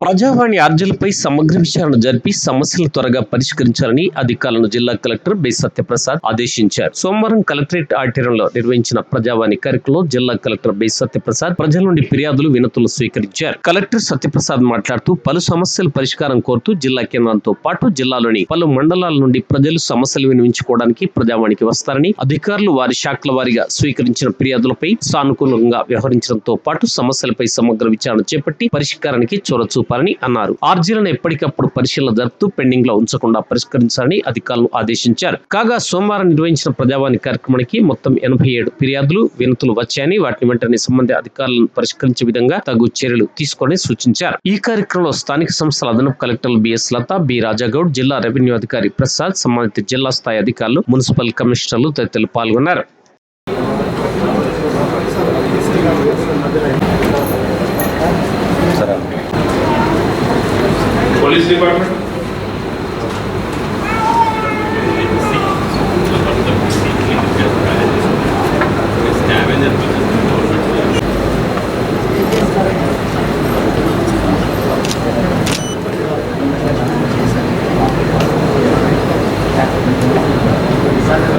ప్రజావాణి అర్జీలపై సమగ్ర విచారణ జరిపి సమస్యలు త్వరగా పరిష్కరించాలని అధికారులను జిల్లా కలెక్టర్ బి సత్యప్రసాద్ ఆదేశించారు. సోమవారం కలెక్టరేట్ ఆడిటోరియంలో నిర్వహించిన ప్రజావాణి కార్యక్రమంలో జిల్లా కలెక్టర్ బి సత్యప్రసాద్ ప్రజల నుండి ఫిర్యాదులు, వినతులు స్వీకరించారు. కలెక్టర్ సత్యప్రసాద్ మాట్లాడుతూ పలు సమస్యల పరిష్కారం కోరుతూ జిల్లా కేంద్రంతో పాటు జిల్లాలోని పలు మండలాల నుండి ప్రజలు సమస్యలు వినియోగించుకోవడానికి ప్రజావాణికి వస్తారని, అధికారులు వారి శాఖల వారీగా స్వీకరించిన ఫిర్యాదులపై సానుకూలంగా వ్యవహరించడంతో పాటు సమస్యలపై సమగ్ర విచారణ చేపట్టి పరిష్కారానికి చొరవ చూపాలని అన్నారు. ఆర్జీలను ఎప్పటికప్పుడు పరిశీలన జరుపుతూ పెండింగ్ లో ఉంచకుండా పరిష్కరించాలని అధికారులను ఆదేశించారు. కాగా సోమవారం నిర్వహించిన ప్రజావాణి కార్యక్రమానికి మొత్తం 87 ఫిర్యాదులు, వినతులు వచ్చాయని, వాటిని వెంటనే సంబంధిత అధికారులను పరిష్కరించే విధంగా తగు చర్యలు తీసుకోవాలని సూచించారు. ఈ కార్యక్రమంలో స్థానిక సంస్థల అదనపు కలెక్టర్లు బిఎస్ లత, బి రాజాగౌడ్, జిల్లా రెవెన్యూ అధికారి ప్రసాద్, సంబంధిత జిల్లా స్థాయి అధికారులు, మున్సిపల్ కమిషనర్లు తదితరులు పాల్గొన్నారు. Police department.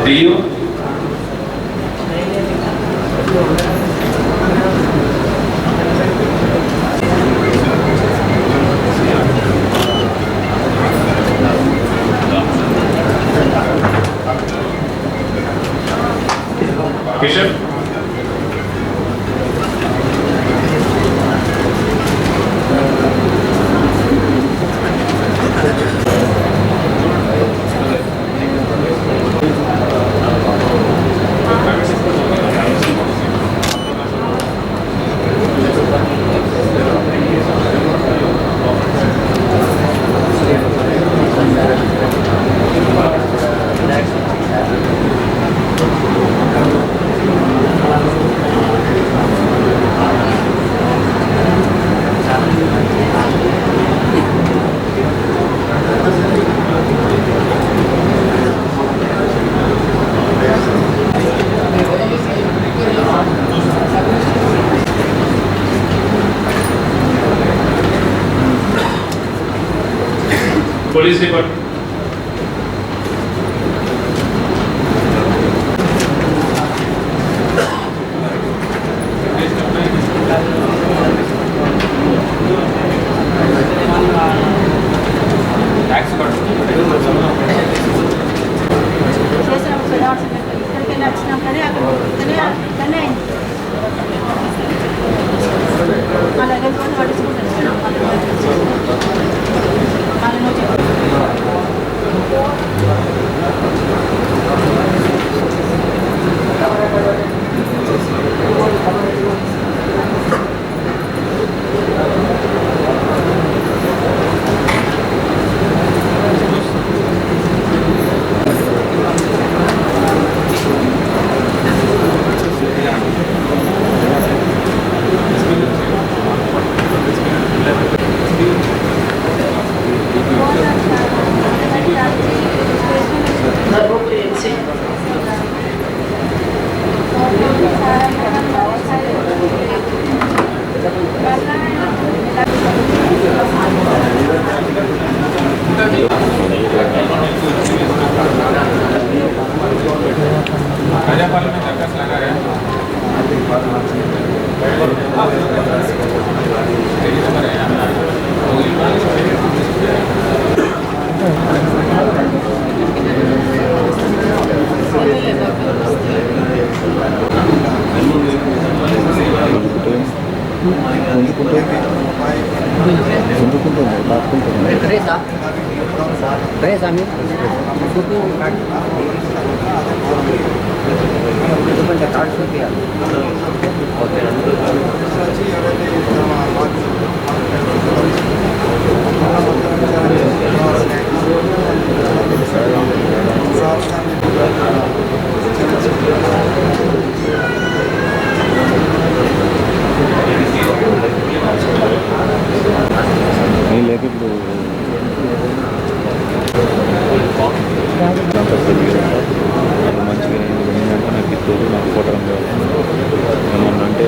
DO. Bishop. Police department. Tax cut. నాకు ఫోటో ఏమన్నా అంటే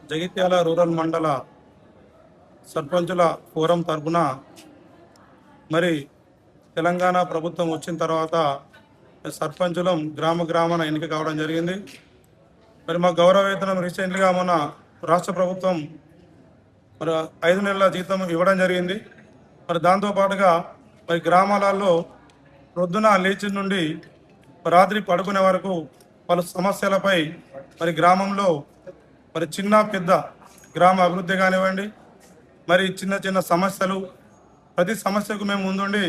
జగిత్యాల రూరల్ మండల సర్పంచుల ఫోరం తరపున మరి తెలంగాణ ప్రభుత్వం వచ్చిన తర్వాత సర్పంచులం గ్రామాన ఎన్నిక కావడం జరిగింది. మరి మా గౌరవ వేతనం రీసెంట్గా మన రాష్ట్ర ప్రభుత్వం మరి 5 నెలల జీతం ఇవ్వడం జరిగింది. మరి దాంతోపాటుగా మరి గ్రామాలలో ప్రొద్దున లేచి నుండి రాత్రి పడుకునే వరకు పలు సమస్యలపై మరి గ్రామంలో మరి చిన్న పెద్ద గ్రామ అభివృద్ధి కానివ్వండి, మరి చిన్న సమస్యలు, ప్రతి సమస్యకు మేము ముందుండి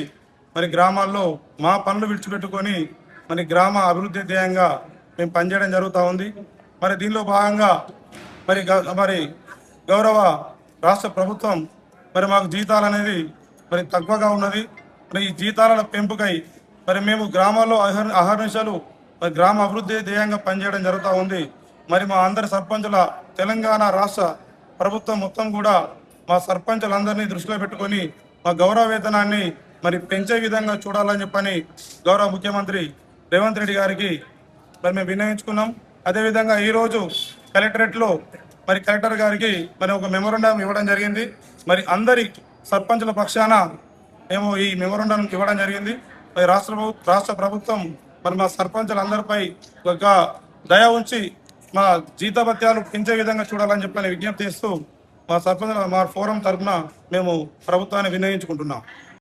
మరి గ్రామాల్లో మా పనులు విడిచిపెట్టుకొని మరి గ్రామ అభివృద్ధి ధ్యేయంగా మేము పనిచేయడం జరుగుతూ ఉంది. మరి దీనిలో భాగంగా మరి గౌరవ రాష్ట్ర ప్రభుత్వం మరి మాకు జీతాలు అనేది మరి తక్కువగా ఉన్నది. మరి ఈ జీతాల పెంపుకై మరి మేము గ్రామాల్లో అహర్నిశలు మరి గ్రామ అభివృద్ధి ధ్యేయంగా పనిచేయడం జరుగుతూ ఉంది. మరి మా అందరి సర్పంచుల తెలంగాణ రాష్ట్ర ప్రభుత్వం మొత్తం కూడా మా సర్పంచులందరినీ దృష్టిలో పెట్టుకొని మా గౌరవ వేతనాన్ని మరి పెంచే విధంగా చూడాలని చెప్పని గౌరవ ముఖ్యమంత్రి రేవంత్ రెడ్డి గారికి మరి మేము విన్నవించుకున్నాం. అదేవిధంగా ఈరోజు కలెక్టరేట్లో మరి కలెక్టర్ గారికి మరి ఒక మెమోరాండం ఇవ్వడం జరిగింది. మరి అందరి సర్పంచుల పక్షాన మేము ఈ మెమోరాండం ఇవ్వడం జరిగింది. మరి రాష్ట్ర ప్రభుత్వం మరి మా సర్పంచులందరిపై ఒక దయ ఉంచి మా జీతభత్యాలు పెంచే విధంగా చూడాలని చెప్పని విజ్ఞప్తి చేస్తూ మా సర్పంచుల మా ఫోరం తరఫున మేము ప్రభుత్వాన్ని వినియోగించుకుంటున్నాం.